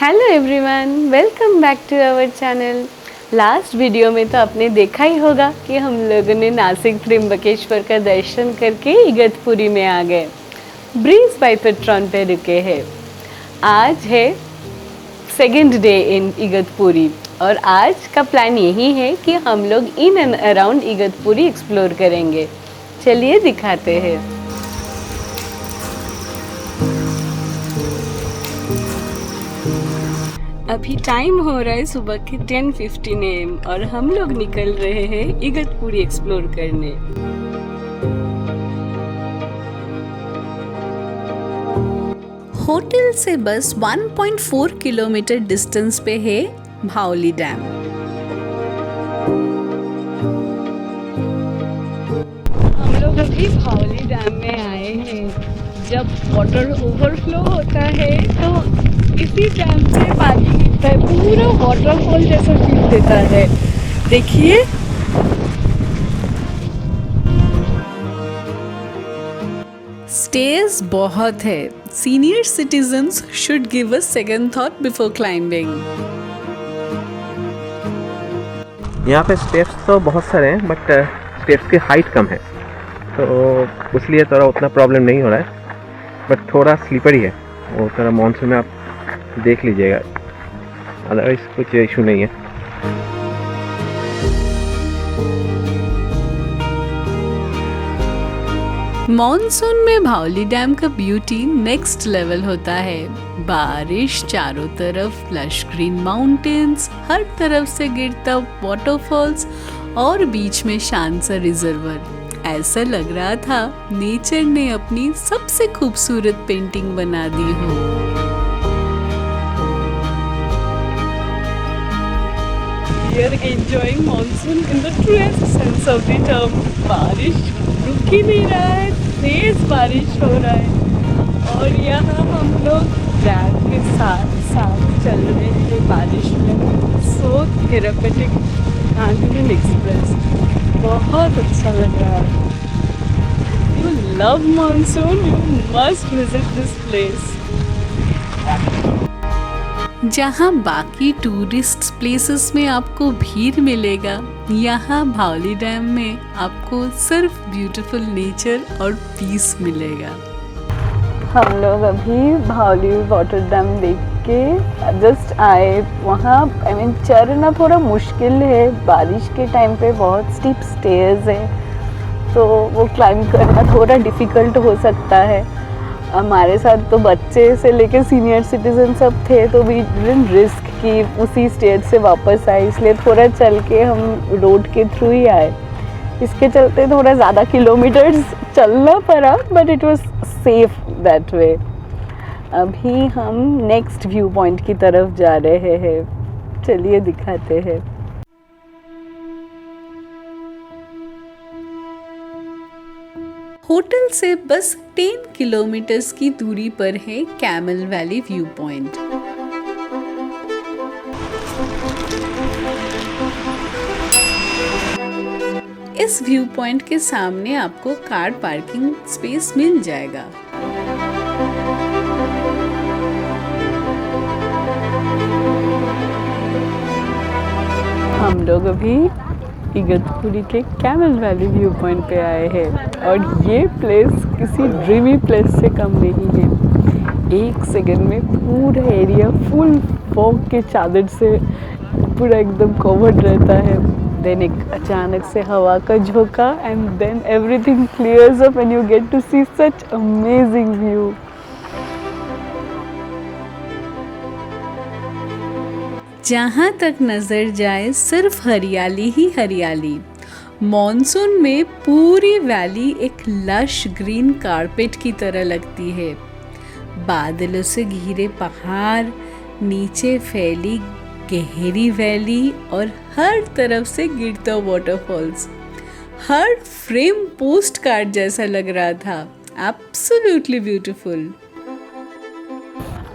Hello everyone, welcome back to our channel. Last video में तो आपने देखा ही होगा कि हम लोगों ने नासिक त्र्यंबकेश्वर का दर्शन करके इगतपुरी में आ गए। ब्रीज बाय पेट्रॉन पे रुके हैं। आज है सेकेंड डे इन इगतपुरी और आज का प्लान यही है कि हम लोग in and around Igatpuri explore करेंगे। चलिए दिखाते हैं। अभी टाइम हो रहा है सुबह के 10:15 AM और हम लोग निकल रहे हैं इगतपुरी एक्सप्लोर करने। होटल से बस 1.4 किलोमीटर डिस्टेंस पे है भावली डैम। हम लोग अभी भावली डैम में आए हैं। जब वाटर ओवरफ्लो होता है तो इसी डैम से पानी गिरता है, पूरा वाटरफॉल जैसा फील देता है। देखिए स्टेज बहुत है। Senior citizens should give a second thought before climbing. यहाँ पे स्टेप्स तो बहुत सारे हैं बट स्टेप्स की हाइट कम है तो इसलिए थोड़ा उतना प्रॉब्लम नहीं हो रहा है, बट थोड़ा स्लीपरी है। वो थोड़ा मानसून में आप देख लीजिएगा, अदरवाइज कुछ इशू नहीं है। मॉनसून में भावली डैम का ब्यूटी नेक्स्ट लेवल होता है। बारिश, चारों तरफ लश ग्रीन माउंटेन्स, हर तरफ से गिरता वाटरफॉल्स और बीच में शांत सा रिजर्वर। ऐसा लग रहा था नेचर ने अपनी सबसे खूबसूरत पेंटिंग बना दी हो। We are enjoying monsoon in the truest sense of the term. बारिश रुक ही नहीं रहा है, तेज बारिश हो रहा है और यहाँ हम लोग ड्रैग के साथ साथ चल रहे हैं बारिश में। सो थेरापेटिक आंगन एक्सप्रेस, बहुत अच्छा लग रहा है। You love monsoon, you must visit this place. जहाँ बाकी टूरिस्ट प्लेसेस में आपको भीड़ मिलेगा, यहाँ भावली डैम में आपको सिर्फ ब्यूटीफुल नेचर और पीस मिलेगा। हम लोग अभी भावली वाटर डैम देख के जस्ट आए। वहाँ चढ़ना थोड़ा मुश्किल है, बारिश के टाइम पे बहुत स्टीप स्टेयर्स है तो वो क्लाइंब करना थोड़ा डिफ़िकल्ट हो सकता है। हमारे साथ तो बच्चे से लेकर सीनियर सिटीजन सब थे तो वी डिडंट रिस्क कि उसी स्टेज से वापस आए, इसलिए थोड़ा चल के हम रोड के थ्रू ही आए। इसके चलते थोड़ा ज़्यादा किलोमीटर्स चलना पड़ा but it was safe that way. अभी हम नेक्स्ट व्यू पॉइंट की तरफ जा रहे हैं, चलिए दिखाते हैं। होटल से बस 10 किलोमीटर्स की दूरी पर है कैमल वैली व्यू पॉइंट। इस व्यू पॉइंट के सामने आपको कार पार्किंग स्पेस मिल जाएगा। हम लोग अभी इगतपुरी के कैमल वैली व्यू पॉइंट पे आए हैं और ये प्लेस किसी ड्रीमी प्लेस से कम नहीं है। एक सेकंड में पूरा एरिया फुल फॉग के चादर से पूरा एकदम कवर्ड रहता है। देन एक अचानक से हवा का झोंका and then everything clears up and you get to see such amazing view. जहाँ तक नजर जाए सिर्फ हरियाली ही हरियाली। मॉनसून में पूरी वैली एक लश ग्रीन कारपेट की तरह लगती है। बादलों से घिरे पहाड़, नीचे फैली गहरी वैली और हर तरफ से गिरता वाटरफॉल्स। हर फ्रेम पोस्ट कार्ड जैसा लग रहा था। Absolutely beautiful.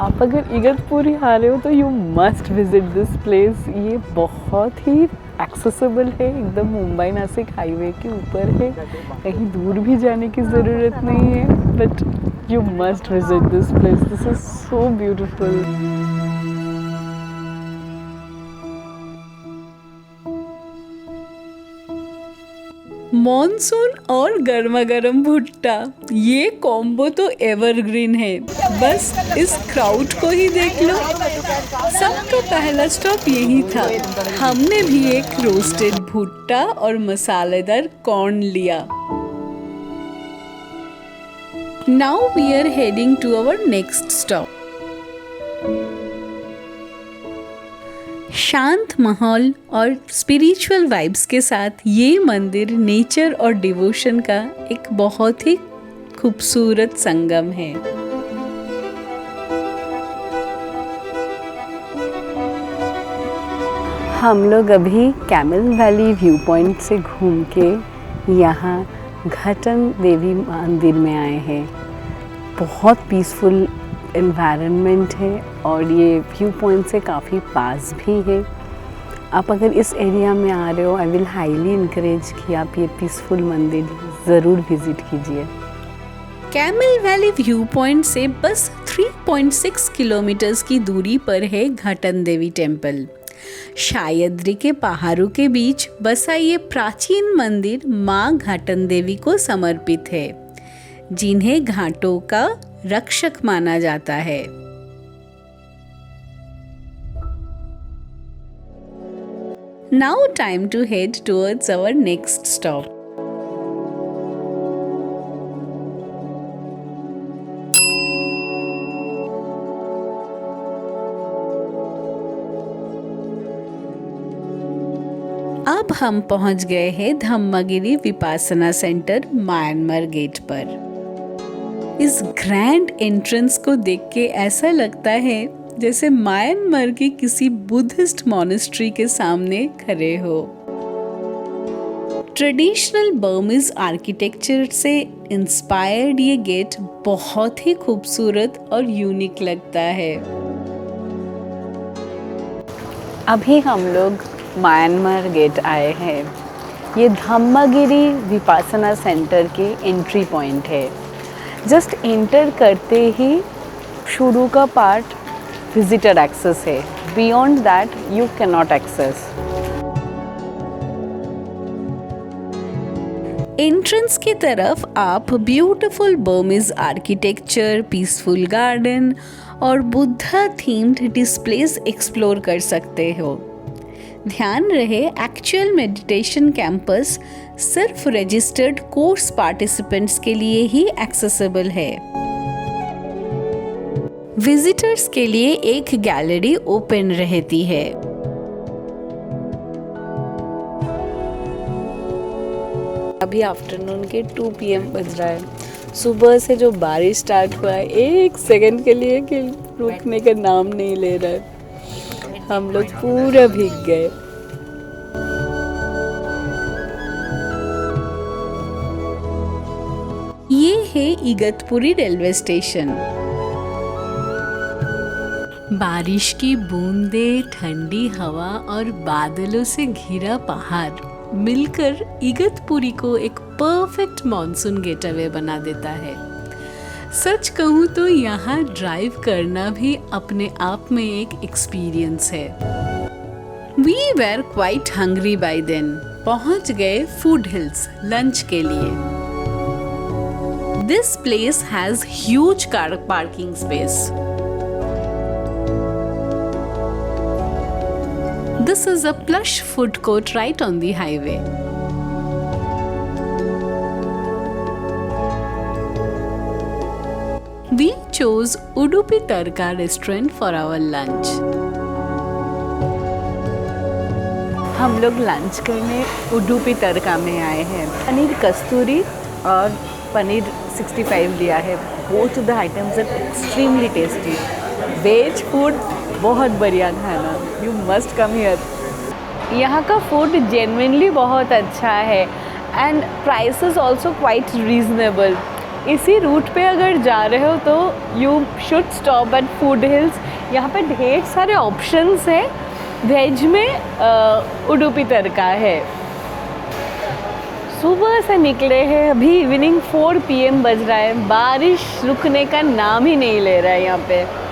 आप अगर इगतपुरी आ रहे हो तो you must visit this place. ये बहुत ही एक्सेसिबल है, एकदम मुंबई नासिक हाईवे के ऊपर है, कहीं दूर भी जाने की ज़रूरत नहीं है। But you must visit this place, this is so beautiful. Monsoon और गर्मा गर्म भुट्टा, ये कॉम्बो तो एवरग्रीन है। बस इस क्राउड को ही देख लो। सबका पहला स्टॉप यही था। हमने भी एक रोस्टेड भुट्टा और मसालेदार कॉर्न लिया। Now we are heading to our next stop. शांत माहौल और स्पिरिचुअल वाइब्स के साथ ये मंदिर नेचर और डिवोशन का एक बहुत ही खूबसूरत संगम है। हम लोग अभी कैमल वैली व्यू पॉइंट से घूम के यहाँ घटन देवी मंदिर में आए हैं। बहुत पीसफुल एनवायरनमेंट है और ये व्यू पॉइंट से काफ़ी पास भी है। आप अगर इस एरिया में आ रहे हो, आई विल हाईली इनकरेज कि आप ये पीसफुल मंदिर ज़रूर विज़िट कीजिए। कैमल वैली व्यू पॉइंट से बस 3.6 किलोमीटर्स की दूरी पर है घटन देवी टेम्पल। शायद्री के पहाड़ों के बीच बसा ये प्राचीन मंदिर माँ घटन देवी को समर्पित है, जिन्हें घाटों का रक्षक माना जाता है। Now time to head towards our next stop. अब हम पहुंच गए हैं Dhammagiri Vipassana centre Myanmar gate पर। इस ग्रैंड एंट्रेंस को देख के ऐसा लगता है जैसे म्यांमार के किसी बुद्धिस्ट मॉनेस्ट्री के सामने खड़े हो। ट्रेडिशनल बर्मीज आर्किटेक्चर से इंस्पायर्ड ये गेट बहुत ही खूबसूरत और यूनिक लगता है। अभी हम लोग म्यांमार गेट आए हैं। ये धम्मगिरी विपासना सेंटर की एंट्री पॉइंट है। जस्ट एंटर करते ही शुरू का पार्ट विजिटर एक्सेस है। Beyond that you can not access. Entrance की तरफ आप beautiful Burmese architecture, peaceful garden और बुद्धा थीम्ड डिस्प्लेस एक्सप्लोर कर सकते हो। ध्यान रहे, एक्चुअल मेडिटेशन कैंपस सिर्फ रजिस्टर्ड कोर्स पार्टिसिपेंट्स के लिए ही एक्सेसिबल है। विजिटर्स के लिए एक गैलरी ओपन रहती है। अभी आफ्टरनून के 2 PM बज रहा है। सुबह से जो बारिश स्टार्ट हुआ है, 1 सेकंड के लिए कि रुकने का नाम नहीं ले रहा है। हम लोग पूरा भीग गए। ये है इगतपुरी रेलवे स्टेशन। बारिश की बूंदें, ठंडी हवा और बादलों से घिरा पहाड़ मिलकर इगतपुरी को एक परफेक्ट मॉनसून गेटअवे बना देता है। सच कहूँ तो यहाँ ड्राइव करना भी अपने आप में एक एक्सपीरियंस है। We were quite hungry by then. पहुँच गए फूड हिल्स लंच के लिए। This place has huge car parking space. This is a plush food court right on the highway. We chose Udupi Tarka restaurant for our lunch. हम लोग lunch करने उडुपी तड़का में आए हैं। पनीर कस्तूरी और पनीर 65 लिया है। Both of the items are extremely tasty. Veg food बहुत बढ़िया खाना, यू मस्ट कम हियर। यहाँ का फूड जेन्युइनली बहुत अच्छा है and prices also quite reasonable. इसी रूट पे अगर जा रहे हो तो you should stop at food hills. यहाँ पे ढेर सारे ऑप्शंस हैं। वेज में उडुपी तड़का है। सुबह से निकले हैं, अभी इवनिंग 4 PM बज रहा है। बारिश रुकने का नाम ही नहीं ले रहा है यहाँ पे।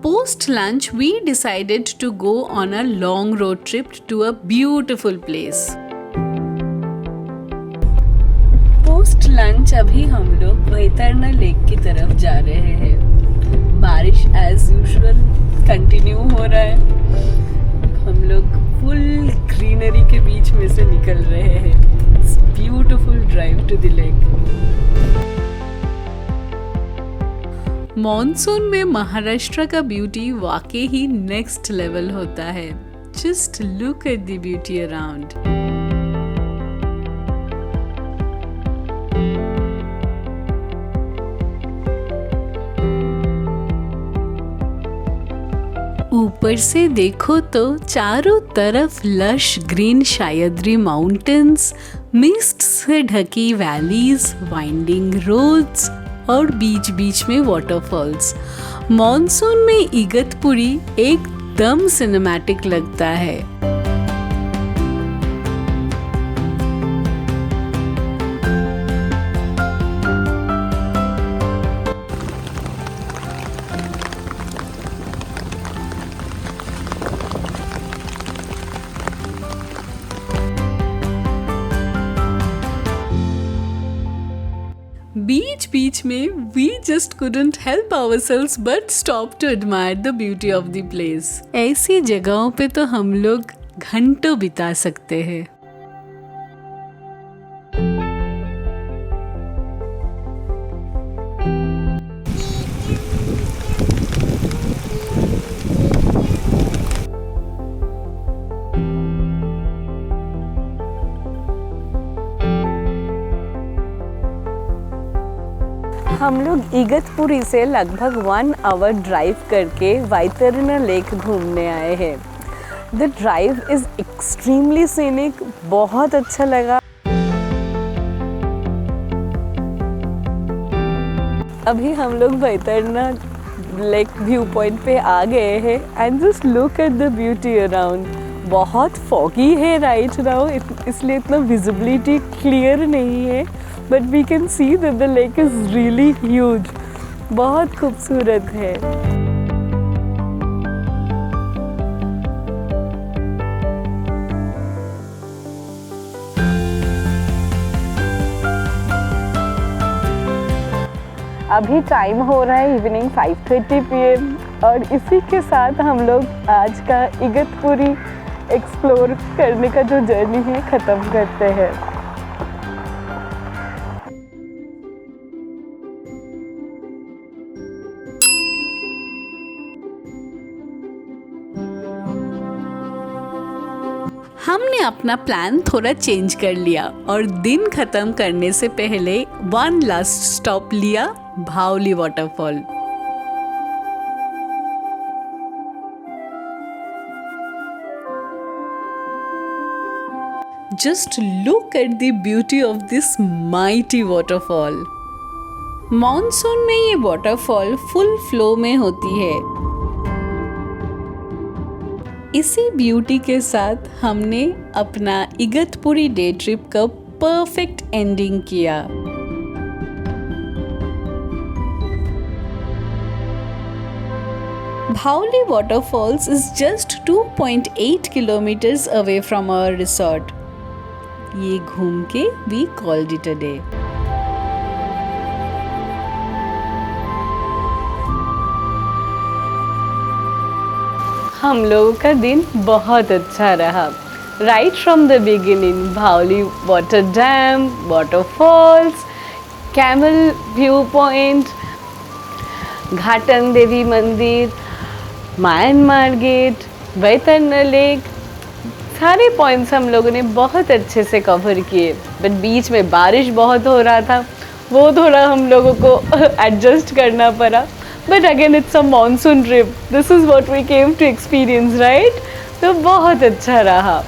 Post lunch, we decided to go on a long road trip to a beautiful place. Post lunch अभी हम लोग वैतरणा लेक की तरफ जा रहे हैं। बारिश as usual कंटिन्यू हो रहा है। हम लोग फुल ग्रीनरी के बीच में से निकल रहे हैं। It's beautiful drive to the lake. Monsoon में महाराष्ट्र का ब्यूटी वाकई ही नेक्स्ट लेवल होता है। Just look at the beauty around. ऊपर से देखो तो चारों तरफ lush green Sahyadri mountains, mist से ढकी वैलीज, वाइंडिंग रोड्स और बीच बीच में वाटरफॉल्स। मॉनसून में इगतपुरी एकदम सिनेमैटिक लगता है। बीच में we just couldn't help ourselves but stop to admire the beauty of the place. ऐसी जगहों पे तो हम लोग घंटों बिता सकते हैं। हम लोग इगतपुरी से लगभग 1 आवर ड्राइव करके वैतरणा लेक घूमने आए हैं। The drive is extremely scenic, बहुत अच्छा लगा। अभी हम लोग वैतरणा लेक व्यू पॉइंट पे आ गए हैं and just look at the beauty around. बहुत फॉगी है राइट नाउ, इसलिए इतना विजिबिलिटी क्लियर नहीं है, but we can see that the lake is really huge. बहुत खूबसूरत है। अभी टाइम हो रहा है इवनिंग 5:30 PM और इसी के साथ हम लोग आज का इगतपुरी एक्सप्लोर करने का जो जर्नी है ख़त्म करते हैं। हमने अपना प्लान थोड़ा चेंज कर लिया और दिन खत्म करने से पहले 1 लास्ट स्टॉप लिया, भावली waterfall. Just look at the beauty of this mighty waterfall. Monsoon में ये वाटरफॉल फुल फ्लो में होती है। इसी ब्यूटी के साथ हमने अपना इगतपुरी डे ट्रिप का परफेक्ट एंडिंग किया। Bhavali waterfalls is just 2.8 kilometres away from our resort. ये घूम के we called it a day. हम लोगों का दिन बहुत अच्छा रहा। Right from the beginning Bhavali water dam, waterfalls, camel view point, Ghatan Devi मंदिर, म्यांमार गेट, वैतरणा लेक, सारे पॉइंट्स हम लोगों ने बहुत अच्छे से कवर किए। बट बीच में बारिश बहुत हो रहा था, वो थोड़ा हम लोगों को एडजस्ट करना पड़ा। But again it's a monsoon trip. This is what we came to experience, right? तो बहुत अच्छा रहा।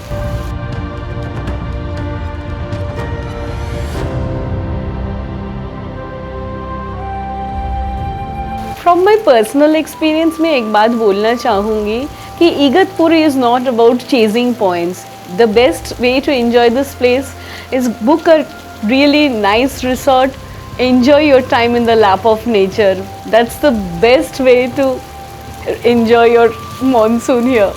From my personal experience मैं एक बात बोलना चाहूँगी कि Igatpuri is not about chasing points. The best way to enjoy this place is book a really nice resort. Enjoy your time in the lap of nature. That's the best way to enjoy your monsoon here.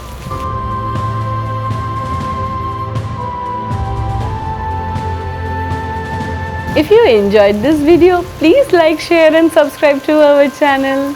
If you enjoyed this video, please like, share and subscribe to our channel.